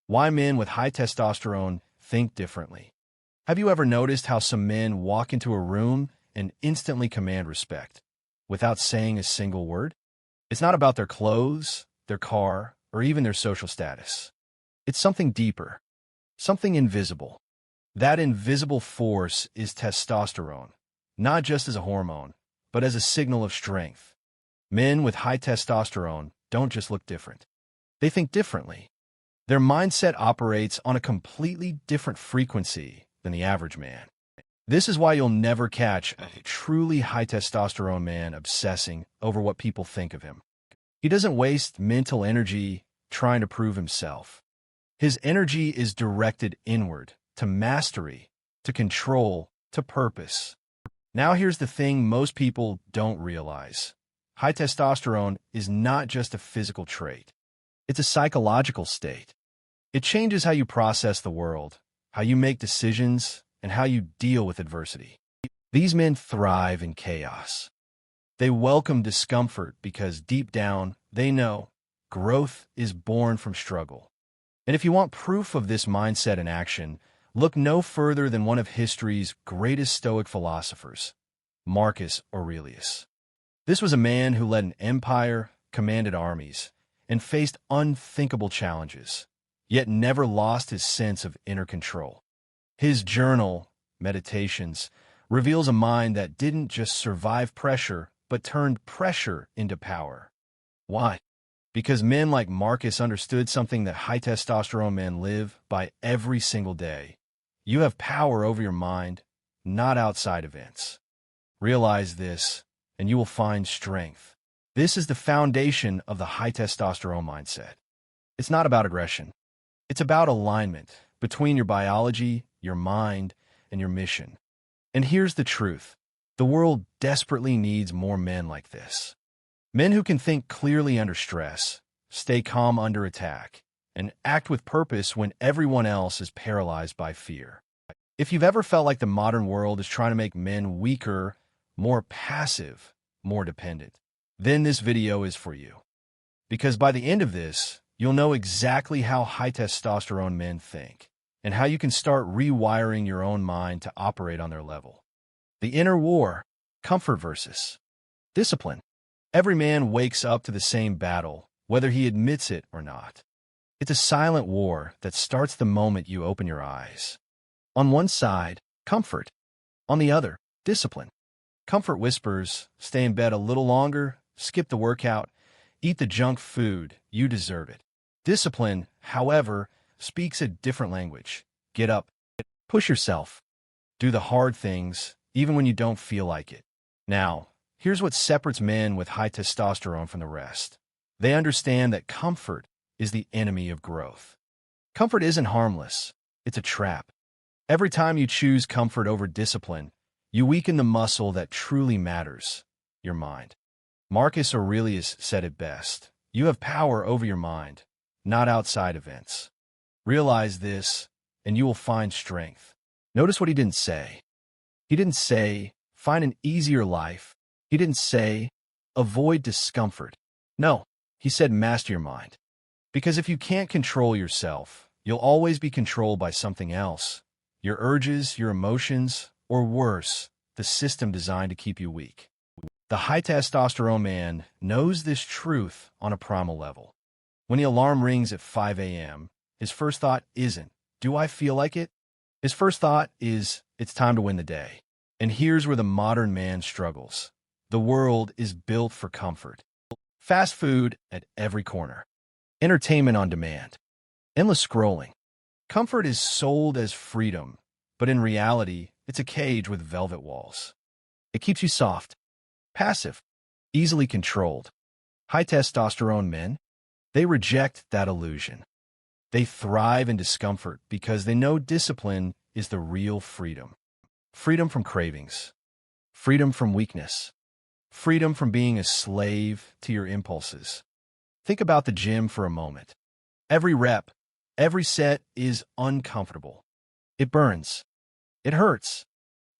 Why men with high testosterone think differently. Have you ever noticed how some men walk into a room and instantly command respect without saying a single word? It's not about their clothes, their car, or even their social status. It's something deeper, something invisible. That invisible force is testosterone, not just as a hormone, but as a signal of strength. Men with high testosterone don't just look different. They think differently. Their mindset operates on a completely different frequency than the average man. This is why you'll never catch a truly high testosterone man obsessing over what people think of him. He doesn't waste mental energy trying to prove himself. His energy is directed inward, to mastery, to control, to purpose. Now here's the thing most people don't realize. High testosterone is not just a physical trait. It's a psychological state. It changes how you process the world, how you make decisions, and how you deal with adversity. These men thrive in chaos. They welcome discomfort because deep down, they know growth is born from struggle. And if you want proof of this mindset in action, look no further than one of history's greatest Stoic philosophers, Marcus Aurelius. This was a man who led an empire, commanded armies, and faced unthinkable challenges, yet never lost his sense of inner control. His journal, Meditations, reveals a mind that didn't just survive pressure, but turned pressure into power. Why? Because men like Marcus understood something that high testosterone men live by every single day. You have power over your mind, not outside events. Realize this, and you will find strength. This is the foundation of the high testosterone mindset. It's not about aggression. It's about alignment between your biology, your mind, and your mission. And here's the truth. The world desperately needs more men like this. Men who can think clearly under stress, stay calm under attack, and act with purpose when everyone else is paralyzed by fear. If you've ever felt like the modern world is trying to make men weaker, more passive, more dependent, then this video is for you. Because by the end of this, you'll know exactly how high testosterone men think and how you can start rewiring your own mind to operate on their level. The inner war, comfort versus discipline. Every man wakes up to the same battle, whether he admits it or not. It's a silent war that starts the moment you open your eyes. On one side, comfort. On the other, discipline. Comfort whispers, stay in bed a little longer, skip the workout, eat the junk food, you deserve it. Discipline, however, speaks a different language. Get up, push yourself, do the hard things, even when you don't feel like it. Now, here's what separates men with high testosterone from the rest. They understand that comfort is the enemy of growth. Comfort isn't harmless. It's a trap. Every time you choose comfort over discipline, you weaken the muscle that truly matters, your mind. Marcus Aurelius said it best. You have power over your mind, not outside events. Realize this, and you will find strength. Notice what he didn't say. He didn't say, find an easier life. He didn't say, avoid discomfort. No, he said, master your mind. Because if you can't control yourself, you'll always be controlled by something else. Your urges, your emotions, or worse, the system designed to keep you weak. The high testosterone man knows this truth on a primal level. When the alarm rings at 5 a.m., his first thought isn't, do I feel like it? His first thought is, it's time to win the day. And here's where the modern man struggles. The world is built for comfort. Fast food at every corner. Entertainment on demand. Endless scrolling. Comfort is sold as freedom, but in reality, it's a cage with velvet walls. It keeps you soft, passive, easily controlled. High testosterone men, they reject that illusion. They thrive in discomfort because they know discipline is the real freedom. Freedom from cravings. Freedom from weakness. Freedom from being a slave to your impulses. Think about the gym for a moment. Every rep, every set is uncomfortable. It burns. It hurts.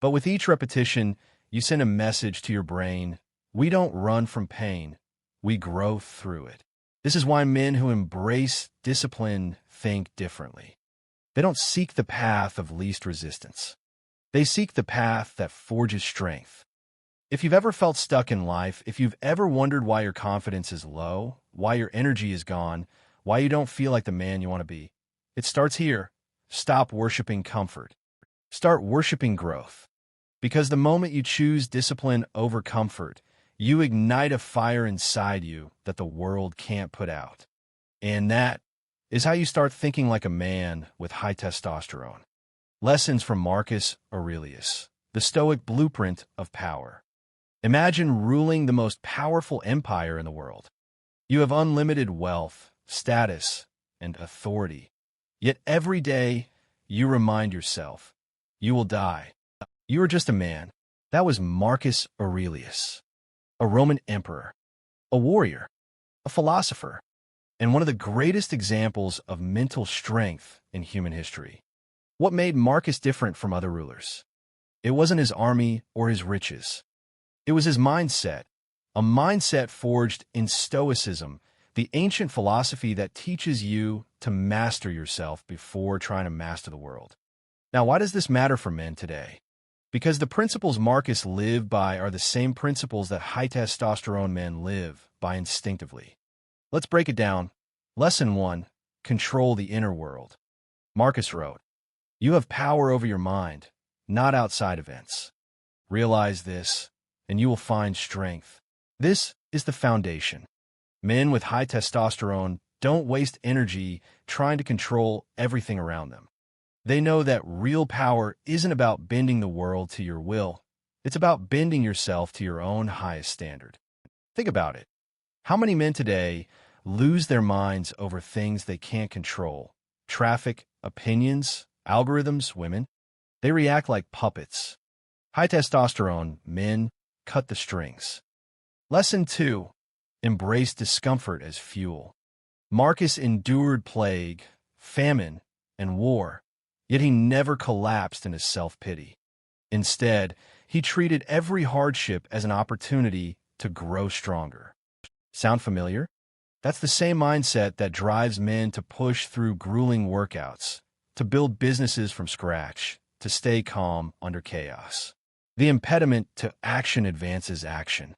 But with each repetition, you send a message to your brain. We don't run from pain. We grow through it. This is why men who embrace discipline think differently. They don't seek the path of least resistance. They seek the path that forges strength. If you've ever felt stuck in life, if you've ever wondered why your confidence is low, why your energy is gone, why you don't feel like the man you want to be, it starts here. Stop worshiping comfort. Start worshiping growth. Because the moment you choose discipline over comfort, you ignite a fire inside you that the world can't put out. And that is how you start thinking like a man with high testosterone. Lessons from Marcus Aurelius, the Stoic blueprint of power. Imagine ruling the most powerful empire in the world. You have unlimited wealth, status, and authority. Yet every day, you remind yourself, you will die. You are just a man. That was Marcus Aurelius, a Roman emperor, a warrior, a philosopher, and one of the greatest examples of mental strength in human history. What made Marcus different from other rulers? It wasn't his army or his riches. It was his mindset, a mindset forged in Stoicism, the ancient philosophy that teaches you to master yourself before trying to master the world. Now, why does this matter for men today? Because the principles Marcus lived by are the same principles that high-testosterone men live by instinctively. Let's break it down. Lesson 1. Control the inner world. Marcus wrote, "You have power over your mind, not outside events. Realize this, and you will find strength." This is the foundation. Men with high testosterone don't waste energy trying to control everything around them. They know that real power isn't about bending the world to your will. It's about bending yourself to your own highest standard. Think about it. How many men today lose their minds over things they can't control? Traffic, opinions, algorithms, women. They react like puppets. High testosterone men cut the strings. Lesson 2. Embrace discomfort as fuel. Marcus endured plague, famine, and war, yet he never collapsed in his self-pity. Instead, he treated every hardship as an opportunity to grow stronger. Sound familiar? That's the same mindset that drives men to push through grueling workouts, to build businesses from scratch, to stay calm under chaos. The impediment to action advances action.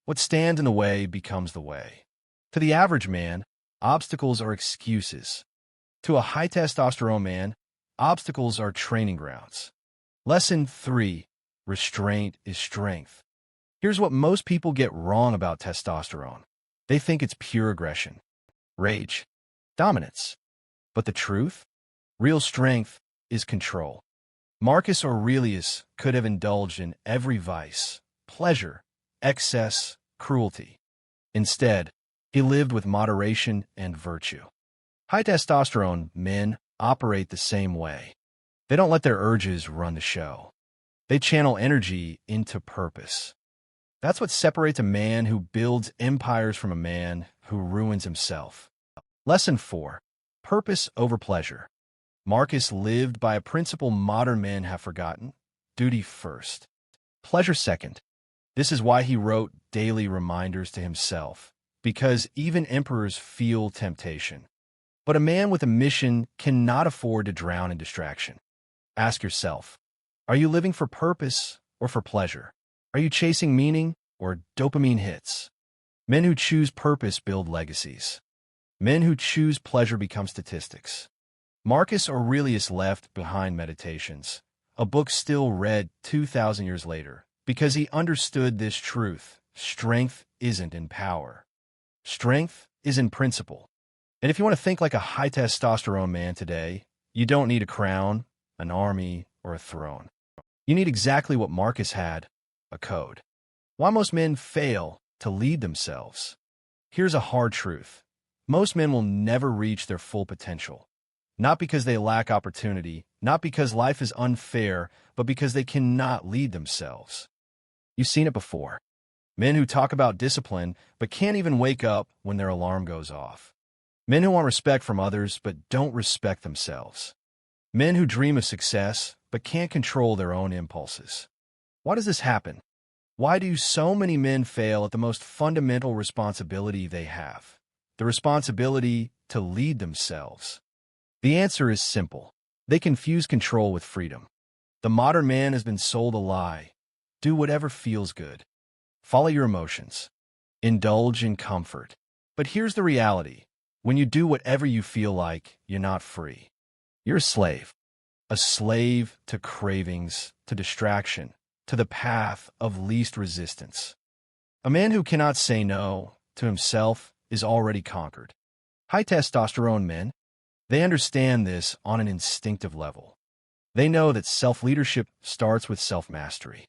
What stands in the way becomes the way. To the average man, obstacles are excuses. To a high-testosterone man, obstacles are training grounds. Lesson 3. Restraint is strength. Here's what most people get wrong about testosterone. They think it's pure aggression, rage, dominance. But the truth? Real strength is control. Marcus Aurelius could have indulged in every vice, pleasure, excess, cruelty. Instead, he lived with moderation and virtue. High-testosterone men operate the same way. They don't let their urges run the show. They channel energy into purpose. That's what separates a man who builds empires from a man who ruins himself. Lesson 4. Purpose over pleasure. Marcus lived by a principle modern men have forgotten: duty first, pleasure second. This is why he wrote daily reminders to himself, because even emperors feel temptation. But a man with a mission cannot afford to drown in distraction. Ask yourself, are you living for purpose or for pleasure? Are you chasing meaning or dopamine hits? Men who choose purpose build legacies. Men who choose pleasure become statistics. Marcus Aurelius left behind Meditations, a book still read 2,000 years later, because he understood this truth: strength isn't in power. Strength is in principle. And if you want to think like a high-testosterone man today, you don't need a crown, an army, or a throne. You need exactly what Marcus had: a code. Why most men fail to lead themselves? Here's a hard truth. Most men will never reach their full potential. Not because they lack opportunity, not because life is unfair, but because they cannot lead themselves. You've seen it before. Men who talk about discipline, but can't even wake up when their alarm goes off. Men who want respect from others, but don't respect themselves. Men who dream of success, but can't control their own impulses. Why does this happen? Why do so many men fail at the most fundamental responsibility they have? the responsibility to lead themselves? The answer is simple. They confuse control with freedom. The modern man has been sold a lie. Do whatever feels good. Follow your emotions. Indulge in comfort. But here's the reality. When you do whatever you feel like, you're not free. You're a slave. A slave to cravings, to distraction, to the path of least resistance. A man who cannot say no to himself is already conquered. High testosterone men, they understand this on an instinctive level. They know that self-leadership starts with self-mastery.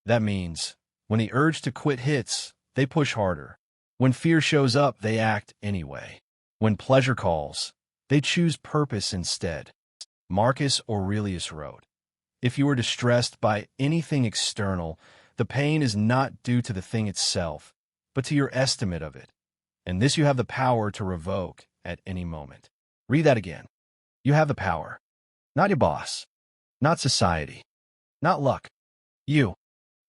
That means, when the urge to quit hits, they push harder. When fear shows up, they act anyway. When pleasure calls, they choose purpose instead. Marcus Aurelius wrote, "If you are distressed by anything external, the pain is not due to the thing itself, but to your estimate of it. And this you have the power to revoke at any moment." Read that again. You have the power. Not your boss. Not society. Not luck. You.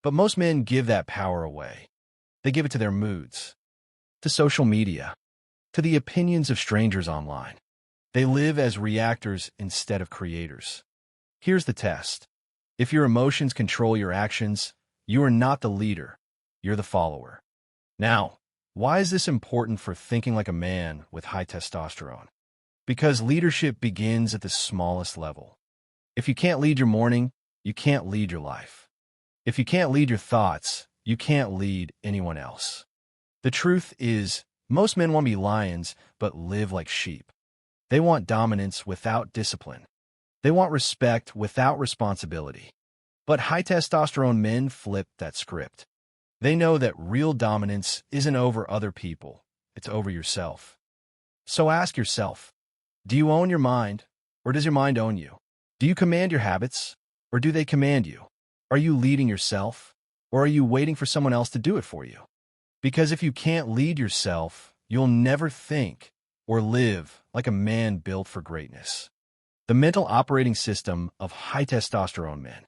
But most men give that power away. They give it to their moods, to social media, to the opinions of strangers online. They live as reactors instead of creators. Here's the test. If your emotions control your actions, you are not the leader. You're the follower. Now, why is this important for thinking like a man with high testosterone? Because leadership begins at the smallest level. If you can't lead your morning, you can't lead your life. If you can't lead your thoughts, you can't lead anyone else. The truth is, most men want to be lions, but live like sheep. They want dominance without discipline. They want respect without responsibility. But high testosterone men flip that script. They know that real dominance isn't over other people, it's over yourself. So ask yourself, do you own your mind, or does your mind own you? Do you command your habits, or do they command you? Are you leading yourself, or are you waiting for someone else to do it for you? Because if you can't lead yourself, you'll never think or live like a man built for greatness. The mental operating system of high testosterone men.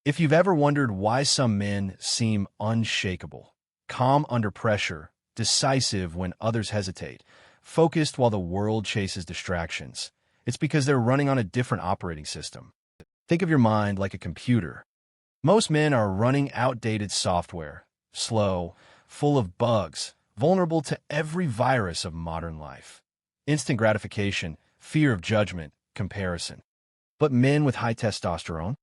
If you've ever wondered why some men seem unshakable, calm under pressure, decisive when others hesitate, focused while the world chases distractions, it's because they're running on a different operating system. Think of your mind like a computer. Most men are running outdated software, slow, full of bugs, vulnerable to every virus of modern life. Instant gratification, fear of judgment, comparison. But men with high testosterone,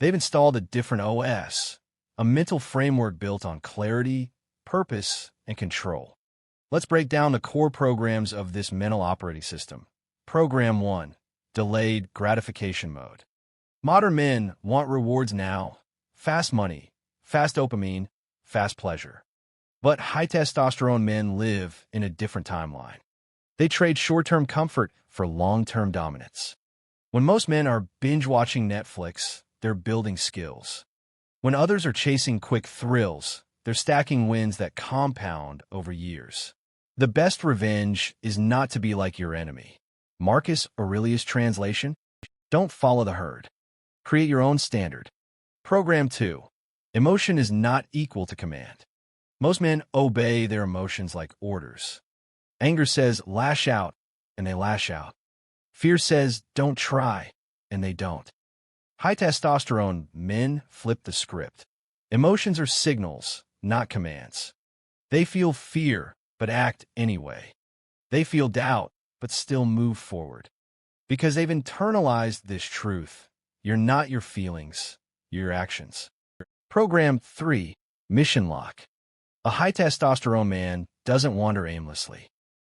they've installed a different OS, a mental framework built on clarity, purpose, and control. Let's break down the core programs of this mental operating system. Program 1, Delayed Gratification Mode. Modern men want rewards now, fast money, fast dopamine, fast pleasure. But high testosterone men live in a different timeline. They trade short-term comfort for long-term dominance. When most men are binge-watching Netflix, they're building skills. When others are chasing quick thrills, they're stacking wins that compound over years. The best revenge is not to be like your enemy. Marcus Aurelius translation: don't follow the herd. Create your own standard. Program 2. Emotion is not equal to command. Most men obey their emotions like orders. Anger says, lash out, and they lash out. Fear says, don't try, and they don't. High testosterone men flip the script. Emotions are signals, not commands. They feel fear, but act anyway. They feel doubt, but still move forward. Because they've internalized this truth. You're not your feelings, you're your actions. Program 3, Mission Lock. A high testosterone man doesn't wander aimlessly.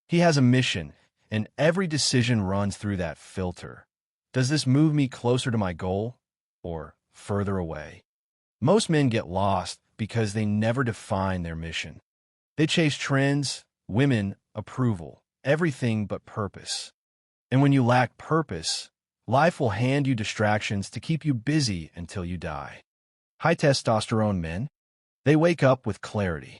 He has a mission, and every decision runs through that filter. Does this move me closer to my goal, or further away? Most men get lost because they never define their mission. They chase trends, women, approval, everything but purpose. And when you lack purpose, life will hand you distractions to keep you busy until you die. High testosterone men, they wake up with clarity.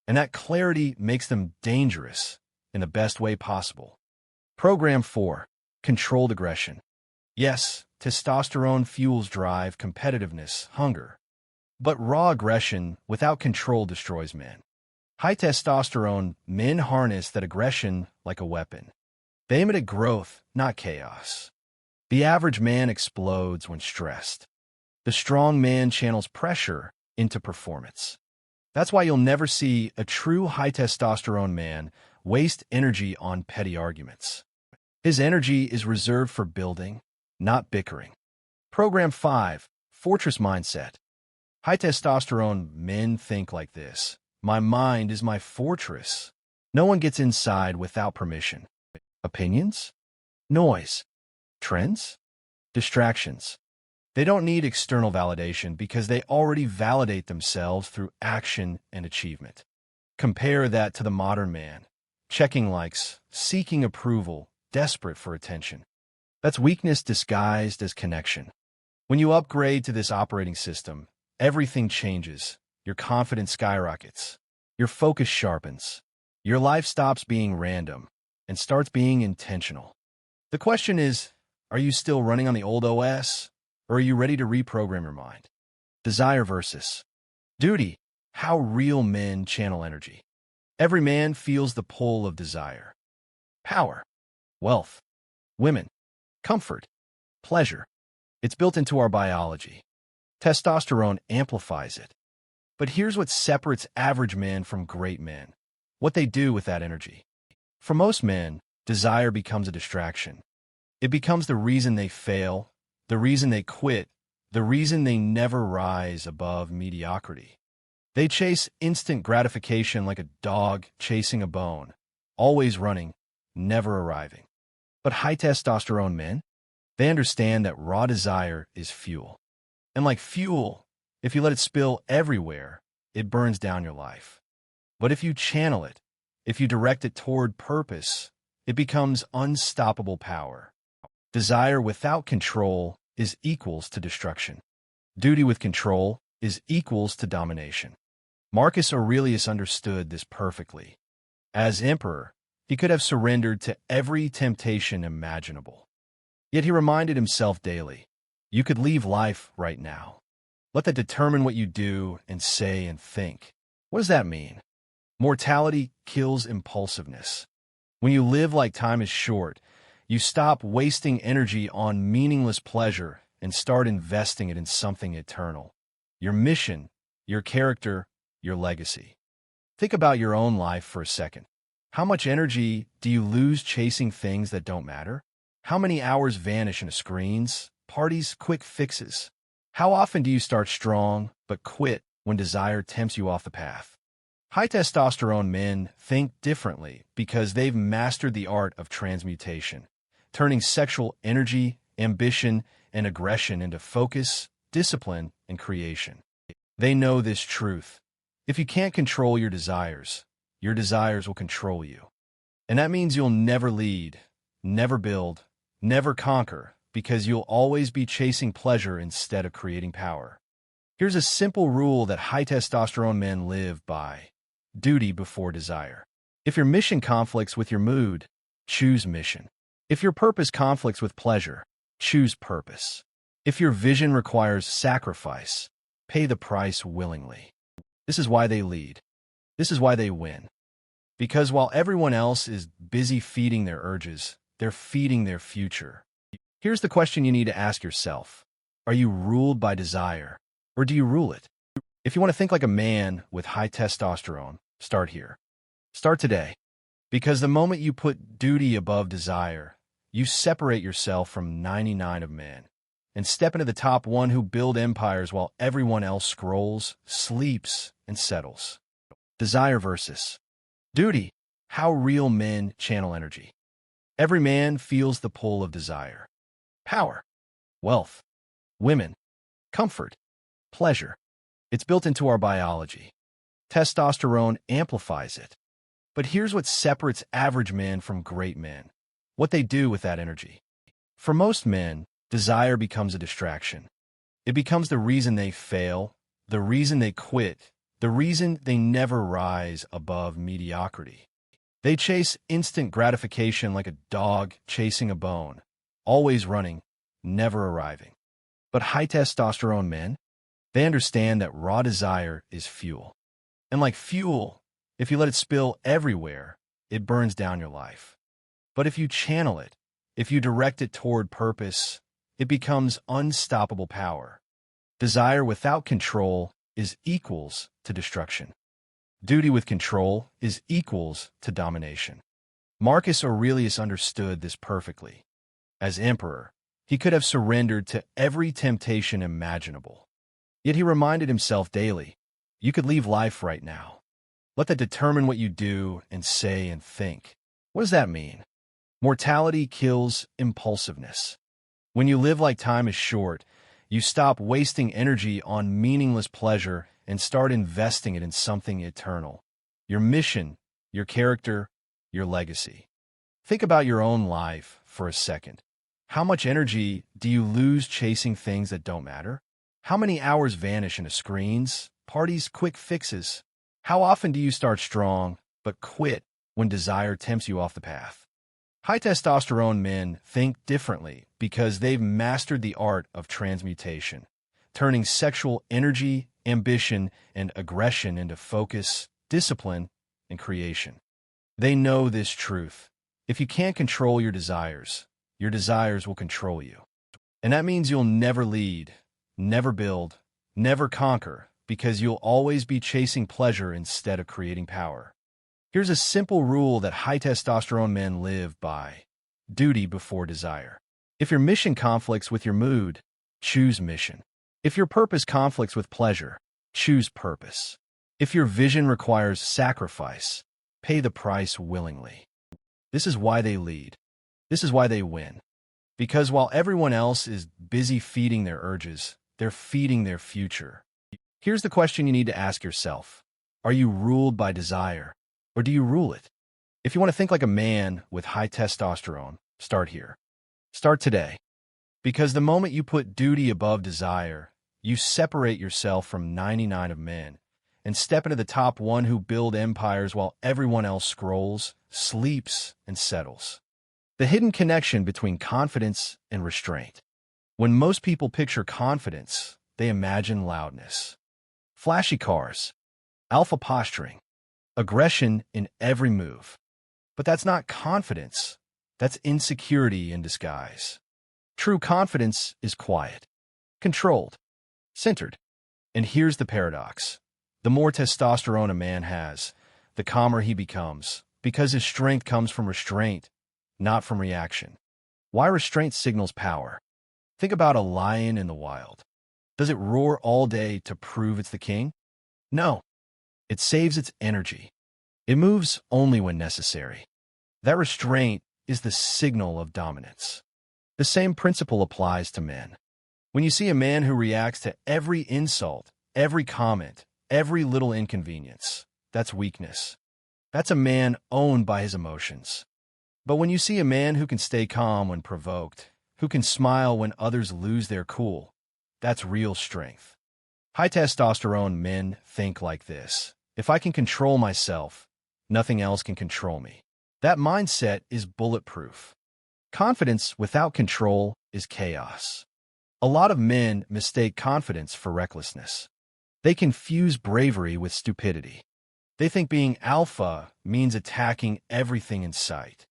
And that clarity makes them dangerous in the best way possible. Program 4, Controlled Aggression. Yes, testosterone fuels drive, competitiveness, hunger. But raw aggression without control destroys men. High testosterone men harness that aggression like a weapon. They aim it at growth, not chaos. The average man explodes when stressed. The strong man channels pressure into performance. That's why you'll never see a true high testosterone man waste energy on petty arguments. His energy is reserved for building, not bickering. Program 5, Fortress Mindset. High testosterone men think like this. My mind is my fortress. No one gets inside without permission. Opinions? Noise. Trends? Distractions. They don't need external validation because they already validate themselves through action and achievement. Compare that to the modern man, checking likes, seeking approval, desperate for attention. That's weakness disguised as connection. When you upgrade to this operating system, everything changes. Your confidence skyrockets. Your focus sharpens. Your life stops being random and starts being intentional. The question is, are you still running on the old OS, or are you ready to reprogram your mind? Desire versus duty. How real men channel energy. Every man feels the pull of desire. Power, wealth, women, comfort, pleasure. It's built into our biology. Testosterone amplifies it. But here's what separates average men from great men. What they do with that energy. For most men, desire becomes a distraction. It becomes the reason they fail, the reason they quit, the reason they never rise above mediocrity. They chase instant gratification like a dog chasing a bone, always running, never arriving. But high testosterone men, they understand that raw desire is fuel. And like fuel, if you let it spill everywhere, it burns down your life. But if you channel it, if you direct it toward purpose, it becomes unstoppable power. Desire without control is equals to destruction. Duty with control is equals to domination. Marcus Aurelius understood this perfectly. As emperor, he could have surrendered to every temptation imaginable. Yet he reminded himself daily, you could leave life right now. Let that determine what you do and say and think. What does that mean? Mortality kills impulsiveness. When you live like time is short, you stop wasting energy on meaningless pleasure and start investing it in something eternal. Your mission, your character, your legacy. Think about your own life for a second. How much energy do you lose chasing things that don't matter? How many hours vanish into screens, parties, quick fixes? How often do you start strong but quit when desire tempts you off the path? High testosterone men think differently because they've mastered the art of transmutation, turning sexual energy, ambition, and aggression into focus, discipline, and creation. They know this truth. If you can't control your desires will control you. And that means you'll never lead, never build, never conquer, because you'll always be chasing pleasure instead of creating power. Here's a simple rule that high testosterone men live by. Duty before desire. If your mission conflicts with your mood, choose mission. If your purpose conflicts with pleasure, choose purpose. If your vision requires sacrifice, pay the price willingly. This is why they lead. This is why they win. Because while everyone else is busy feeding their urges, they're feeding their future. Here's the question you need to ask yourself. Are you ruled by desire, or do you rule it? If you want to think like a man with high testosterone, start here. Start today. Because the moment you put duty above desire, you separate yourself from 99 of men and step into the top one who build empires while everyone else scrolls, sleeps, and settles. Desire versus duty. How real men channel energy. Every man feels the pull of desire. Power, wealth, women, comfort, pleasure. It's built into our biology. Testosterone amplifies it. But here's what separates average men from great men. What they do with that energy. For most men, desire becomes a distraction. It becomes the reason they fail, the reason they quit, the reason they never rise above mediocrity. They chase instant gratification like a dog chasing a bone, always running, never arriving. But high testosterone men, they understand that raw desire is fuel. And like fuel, If you let it spill everywhere, it burns down your life. But if you channel it, if you direct it toward purpose, it becomes unstoppable power. Desire without control is equals to destruction. Duty with control is equals to domination. Marcus Aurelius understood this perfectly. As emperor, he could have surrendered to every temptation imaginable. Yet he reminded himself daily, you could leave life right now. Let that determine what you do and say and think. What does that mean? Mortality kills impulsiveness. When you live like time is short, you stop wasting energy on meaningless pleasure and start investing it in something eternal. Your mission, your character, your legacy. Think about your own life for a second. How much energy do you lose chasing things that don't matter? How many hours vanish into screens, parties, quick fixes? How often do you start strong, but quit when desire tempts you off the path? High-testosterone men think differently because they've mastered the art of transmutation, turning sexual energy, ambition, and aggression into focus, discipline, and creation. They know this truth. If you can't control your desires will control you. And that means you'll never lead, never build, never conquer, because you'll always be chasing pleasure instead of creating power. Here's a simple rule that high-testosterone men live by. Duty before desire. If your mission conflicts with your mood, choose mission. If your purpose conflicts with pleasure, choose purpose. If your vision requires sacrifice, pay the price willingly. This is why they lead. This is why they win. Because while everyone else is busy feeding their urges, they're feeding their future. Here's the question you need to ask yourself. Are you ruled by desire, or do you rule it? If you want to think like a man with high testosterone, start here. Start today. Because the moment you put duty above desire, you separate yourself from 99 of men and step into the top one who build empires while everyone else scrolls, sleeps, and settles. The hidden connection between confidence and restraint. When most people picture confidence, they imagine loudness. Flashy cars, alpha posturing, aggression in every move. But that's not confidence. That's insecurity in disguise. True confidence is quiet, controlled, centered. And here's the paradox. The more testosterone a man has, the calmer he becomes, because his strength comes from restraint, not from reaction. Why restraint signals power? Think about a lion in the wild. Does it roar all day to prove it's the king? No. It saves its energy. It moves only when necessary. That restraint is the signal of dominance. The same principle applies to men. When you see a man who reacts to every insult, every comment, every little inconvenience, that's weakness. That's a man owned by his emotions. But when you see a man who can stay calm when provoked, who can smile when others lose their cool, that's real strength. High-testosterone men think like this. If I can control myself, nothing else can control me. That mindset is bulletproof. Confidence without control is chaos. A lot of men mistake confidence for recklessness. They confuse bravery with stupidity. They think being alpha means attacking everything in sight.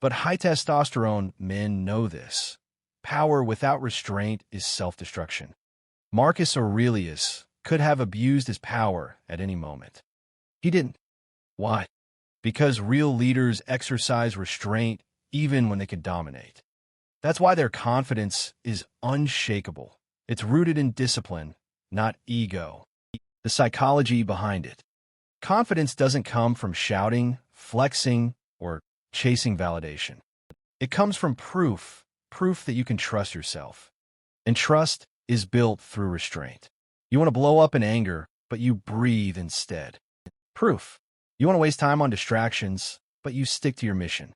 But high-testosterone men know this. Power without restraint is self-destruction. Marcus Aurelius could have abused his power at any moment. He didn't. Why? Because real leaders exercise restraint even when they could dominate. That's why their confidence is unshakable. It's rooted in discipline, not ego. The psychology behind it. Confidence doesn't come from shouting, flexing, or chasing validation. It comes from proof that you can trust yourself. And trust is built through restraint. You want to blow up in anger, but you breathe instead. Proof. You want to waste time on distractions, but you stick to your mission.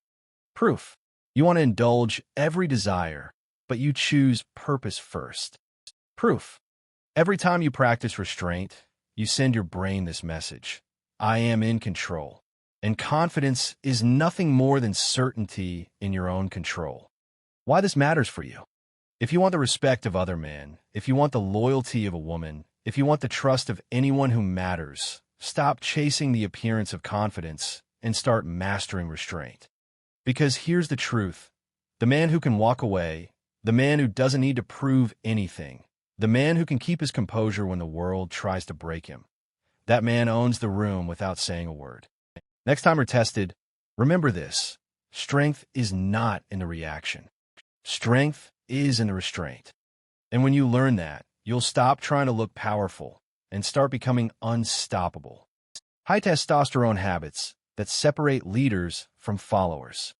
Proof. You want to indulge every desire, but you choose purpose first. Proof. Every time you practice restraint, you send your brain this message. I am in control. And confidence is nothing more than certainty in your own control. Why this matters for you? If you want the respect of other men, if you want the loyalty of a woman, if you want the trust of anyone who matters, stop chasing the appearance of confidence and start mastering restraint. Because here's the truth. The man who can walk away, the man who doesn't need to prove anything, the man who can keep his composure when the world tries to break him, that man owns the room without saying a word. Next time you're tested, remember this. Strength is not in the reaction. Strength is in the restraint. And when you learn that, you'll stop trying to look powerful and start becoming unstoppable. High testosterone habits that separate leaders from followers.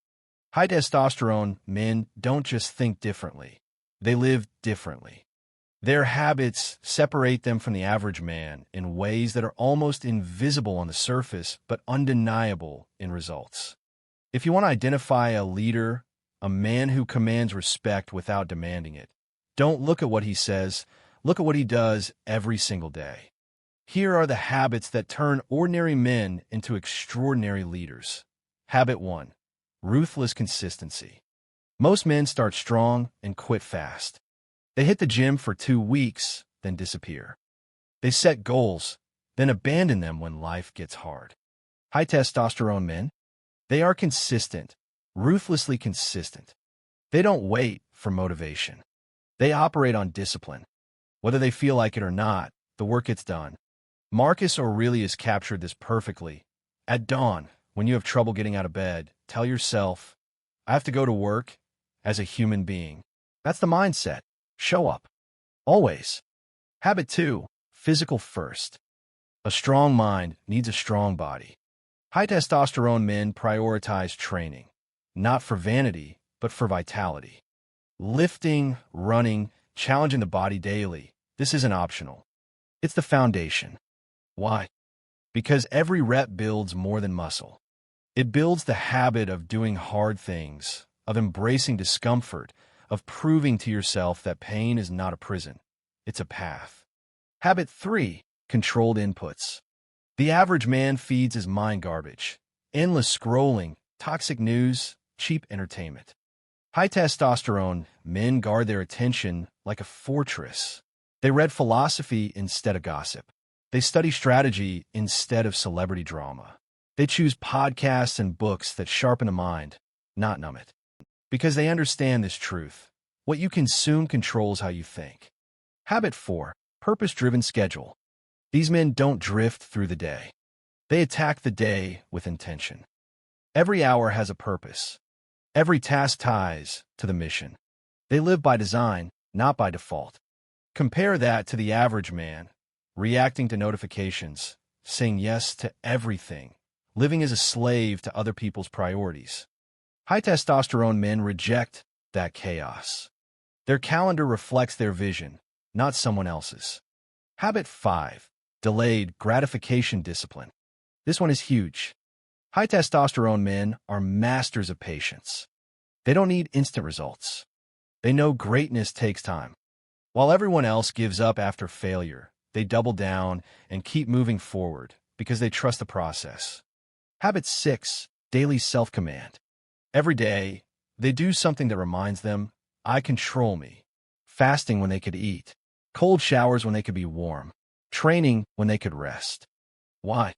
High testosterone men don't just think differently. They live differently. Their habits separate them from the average man in ways that are almost invisible on the surface but undeniable in results. If you want to identify a leader, a man who commands respect without demanding it, don't look at what he says, look at what he does every single day. Here are the habits that turn ordinary men into extraordinary leaders. Habit 1. Ruthless consistency. Most men start strong and quit fast. They hit the gym for 2 weeks, then disappear. They set goals, then abandon them when life gets hard. High testosterone men, they are consistent, ruthlessly consistent. They don't wait for motivation. They operate on discipline. Whether they feel like it or not, the work gets done. Marcus Aurelius captured this perfectly. At dawn, when you have trouble getting out of bed, tell yourself, I have to go to work as a human being. That's the mindset. Show up. Always. Habit 2. Physical first. A strong mind needs a strong body. High testosterone men prioritize training, not for vanity, but for vitality. Lifting, running, challenging the body daily, this isn't optional. It's the foundation. Why? Because every rep builds more than muscle. It builds the habit of doing hard things, of embracing discomfort, of proving to yourself that pain is not a prison. It's a path. Habit 3. Controlled inputs. The average man feeds his mind garbage. Endless scrolling, toxic news, cheap entertainment. High testosterone men guard their attention like a fortress. They read philosophy instead of gossip. They study strategy instead of celebrity drama. They choose podcasts and books that sharpen the mind, not numb it. Because they understand this truth. What you consume controls how you think. Habit 4. Purpose-driven schedule. These men don't drift through the day. They attack the day with intention. Every hour has a purpose. Every task ties to the mission. They live by design, not by default. Compare that to the average man, reacting to notifications, saying yes to everything, living as a slave to other people's priorities. High testosterone men reject that chaos. Their calendar reflects their vision, not someone else's. Habit 5. Delayed gratification discipline. This one is huge. High testosterone men are masters of patience. They don't need instant results. They know greatness takes time. While everyone else gives up after failure, they double down and keep moving forward because they trust the process. Habit 6. Daily self-command. Every day, they do something that reminds them, I control me. Fasting when they could eat. Cold showers when they could be warm. Training when they could rest. Why?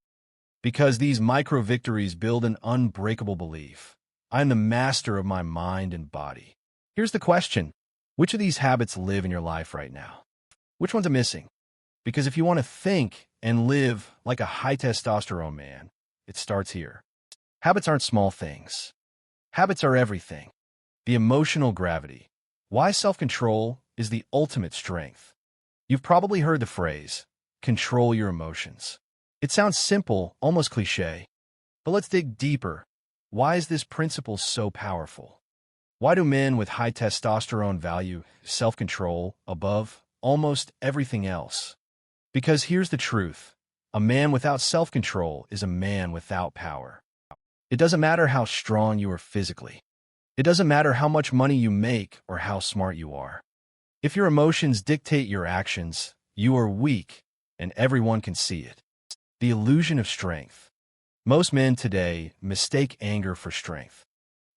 Because these micro-victories build an unbreakable belief. I am the master of my mind and body. Here's the question. Which of these habits live in your life right now? Which ones are missing? Because if you want to think and live like a high testosterone man, it starts here. Habits aren't small things. Habits are everything. The emotional gravity. Why self-control is the ultimate strength. You've probably heard the phrase, control your emotions. It sounds simple, almost cliche. But let's dig deeper. Why is this principle so powerful? Why do men with high testosterone value self-control above almost everything else? Because here's the truth. A man without self-control is a man without power. It doesn't matter how strong you are physically. It doesn't matter how much money you make or how smart you are. If your emotions dictate your actions, you are weak, and everyone can see it. The illusion of strength. Most men today mistake anger for strength.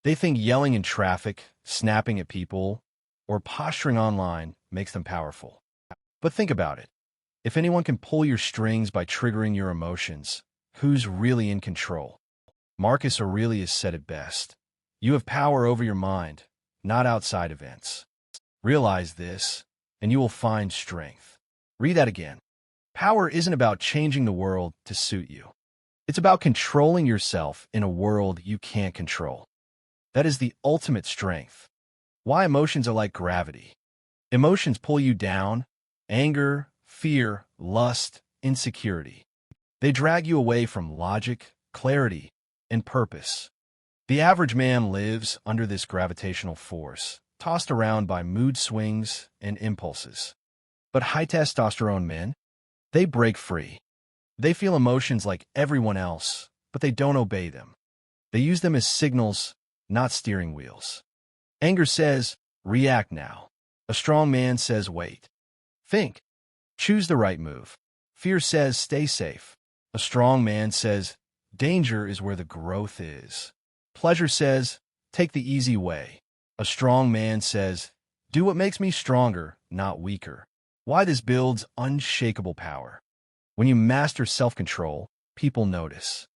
They think yelling in traffic, snapping at people, or posturing online makes them powerful. But think about it. If anyone can pull your strings by triggering your emotions, who's really in control? Marcus Aurelius said it best. You have power over your mind, not outside events. Realize this, and you will find strength. Read that again. Power isn't about changing the world to suit you. It's about controlling yourself in a world you can't control. That is the ultimate strength. Why emotions are like gravity. Emotions pull you down: anger, fear, lust, insecurity. They drag you away from logic, clarity, and purpose. The average man lives under this gravitational force, tossed around by mood swings and impulses. But high-testosterone men, they break free. They feel emotions like everyone else, but they don't obey them. They use them as signals, not steering wheels. Anger says, react now. A strong man says, wait. Think. Choose the right move. Fear says, stay safe. A strong man says, danger is where the growth is. Pleasure says, take the easy way. A strong man says, do what makes me stronger, not weaker. Why this builds unshakable power. When you master self-control, people notice.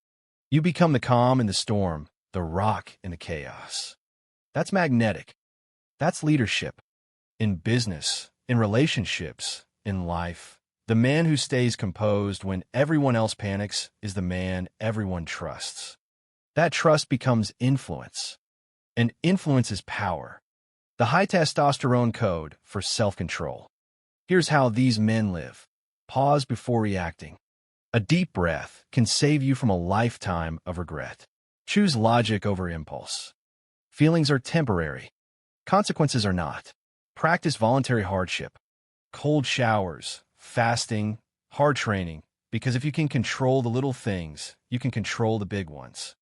You become the calm in the storm, the rock in the chaos. That's magnetic. That's leadership. In business, in relationships, in life, the man who stays composed when everyone else panics is the man everyone trusts. That trust becomes influence. And influence is power. The high testosterone code for self-control. Here's how these men live. Pause before reacting. A deep breath can save you from a lifetime of regret. Choose logic over impulse. Feelings are temporary. Consequences are not. Practice voluntary hardship. Cold showers, fasting, hard training, because if you can control the little things, you can control the big ones.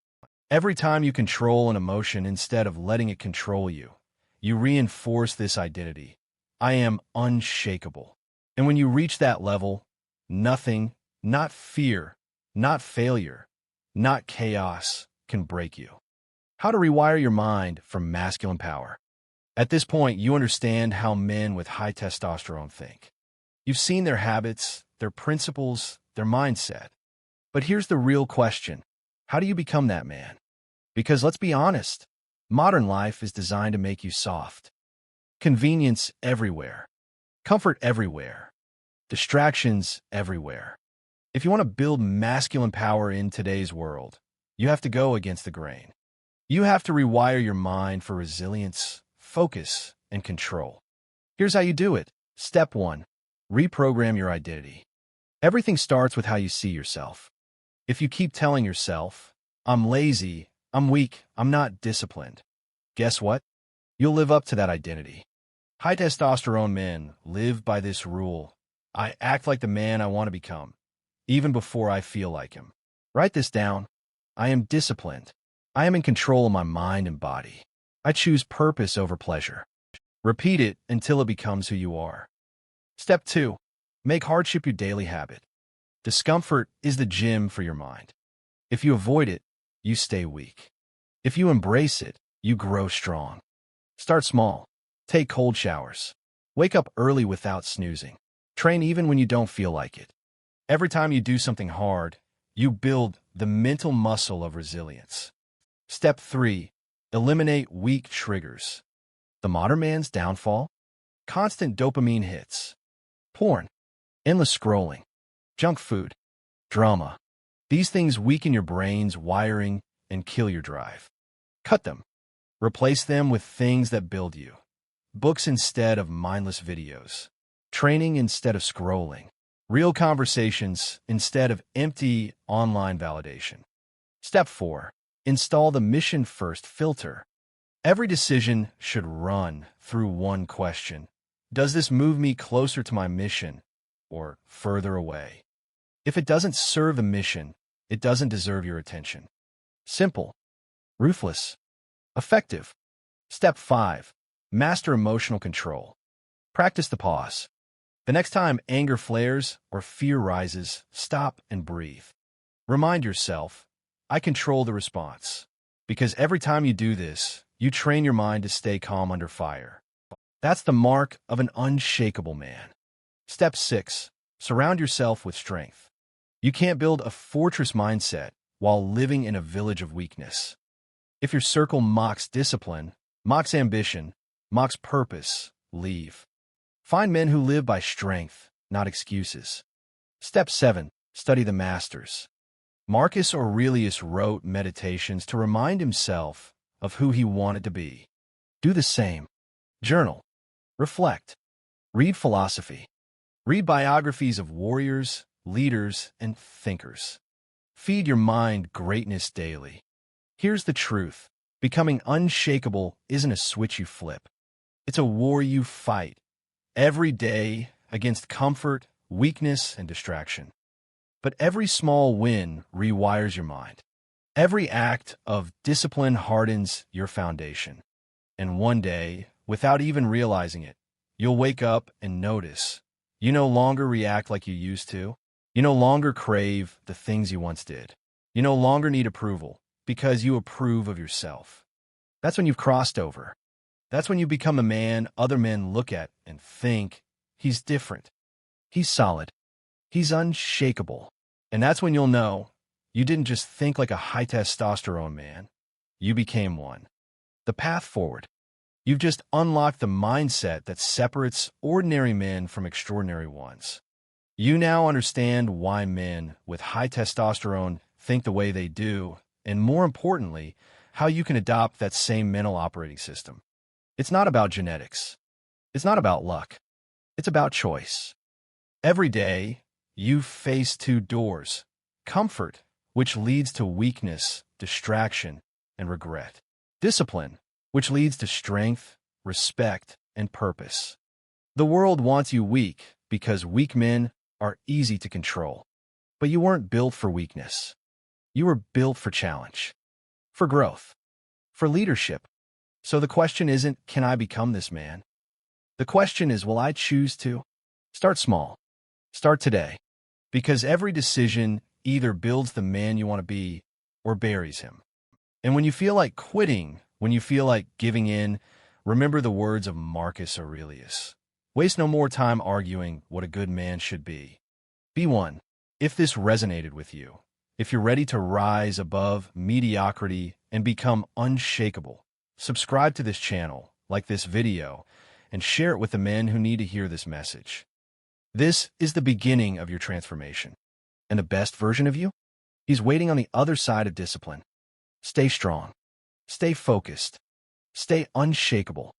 Every time you control an emotion instead of letting it control you, you reinforce this identity. I am unshakable. And when you reach that level, nothing, not fear, not failure, not chaos, can break you. How to rewire your mind for masculine power. At this point, you understand how men with high testosterone think. You've seen their habits, their principles, their mindset. But here's the real question. How do you become that man? Because let's be honest, modern life is designed to make you soft. Convenience everywhere. Comfort everywhere. Distractions everywhere. If you want to build masculine power in today's world, you have to go against the grain. You have to rewire your mind for resilience, focus, and control. Here's how you do it. Step 1. Reprogram your identity. Everything starts with how you see yourself. If you keep telling yourself, I'm lazy, I'm weak, I'm not disciplined, guess what? You'll live up to that identity. High testosterone men live by this rule. I act like the man I want to become, even before I feel like him. Write this down. I am disciplined. I am in control of my mind and body. I choose purpose over pleasure. Repeat it until it becomes who you are. Step 2. Make hardship your daily habit. Discomfort is the gym for your mind. If you avoid it, you stay weak. If you embrace it, you grow strong. Start small. Take cold showers. Wake up early without snoozing. Train even when you don't feel like it. Every time you do something hard, you build the mental muscle of resilience. Step 3. Eliminate weak triggers. The modern man's downfall? Constant dopamine hits. Porn. Endless scrolling. Junk food. Drama. These things weaken your brain's wiring and kill your drive. Cut them. Replace them with things that build you. Books instead of mindless videos. Training instead of scrolling. Real conversations instead of empty online validation. Step 4. Install the mission-first filter. Every decision should run through one question. Does this move me closer to my mission or further away? If it doesn't serve the mission, it doesn't deserve your attention. Simple. Ruthless. Effective. Step 5. Master emotional control. Practice the pause. The next time anger flares or fear rises, stop and breathe. Remind yourself, I control the response. Because every time you do this, you train your mind to stay calm under fire. That's the mark of an unshakable man. Step 6. Surround yourself with strength. You can't build a fortress mindset while living in a village of weakness. If your circle mocks discipline, mocks ambition, mocks purpose, leave. Find men who live by strength, not excuses. Step 7. Study the masters. Marcus Aurelius wrote meditations to remind himself of who he wanted to be. Do the same. Journal. Reflect. Read philosophy. Read biographies of warriors, leaders, and thinkers. Feed your mind greatness daily. Here's the truth. Becoming unshakable isn't a switch you flip. It's a war you fight every day against comfort, weakness, and distraction. But every small win rewires your mind. Every act of discipline hardens your foundation. And one day, without even realizing it, you'll wake up and notice you no longer react like you used to. You no longer crave the things you once did. You no longer need approval because you approve of yourself. That's when you've crossed over. That's when you become a man other men look at and think, he's different. He's solid. He's unshakable. And that's when you'll know you didn't just think like a high-testosterone man. You became one. The path forward. You've just unlocked the mindset that separates ordinary men from extraordinary ones. You now understand why men with high testosterone think the way they do, and more importantly, how you can adopt that same mental operating system. It's not about genetics. It's not about luck. It's about choice. Every day, you face two doors: comfort, which leads to weakness, distraction, and regret; discipline, which leads to strength, respect, and purpose. The world wants you weak because weak men are easy to control. But you weren't built for weakness. You were built for challenge, for growth, for leadership. So the question isn't, can I become this man? The question is, will I choose to? Start small. Start today. Because every decision either builds the man you want to be or buries him. And when you feel like quitting, when you feel like giving in, remember the words of Marcus Aurelius. Waste no more time arguing what a good man should be. Be one. If this resonated with you, if you're ready to rise above mediocrity and become unshakable, subscribe to this channel, like this video, and share it with the men who need to hear this message. This is the beginning of your transformation. And the best version of you? He's waiting on the other side of discipline. Stay strong. Stay focused. Stay unshakable.